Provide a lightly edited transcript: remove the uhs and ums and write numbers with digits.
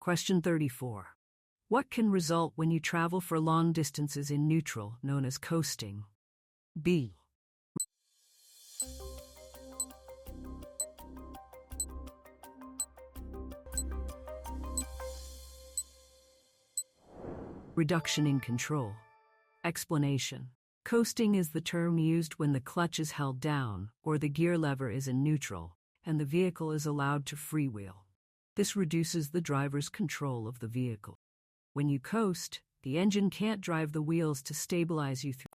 Question 34. What can result when you travel for long distances in neutral, known as coasting? B. Reduction in control. Explanation. Coasting is the term used when the clutch is held down or the gear lever is in neutral and the vehicle is allowed to freewheel. This reduces the driver's control of the vehicle. When you coast, the engine can't drive the wheels to stabilize you through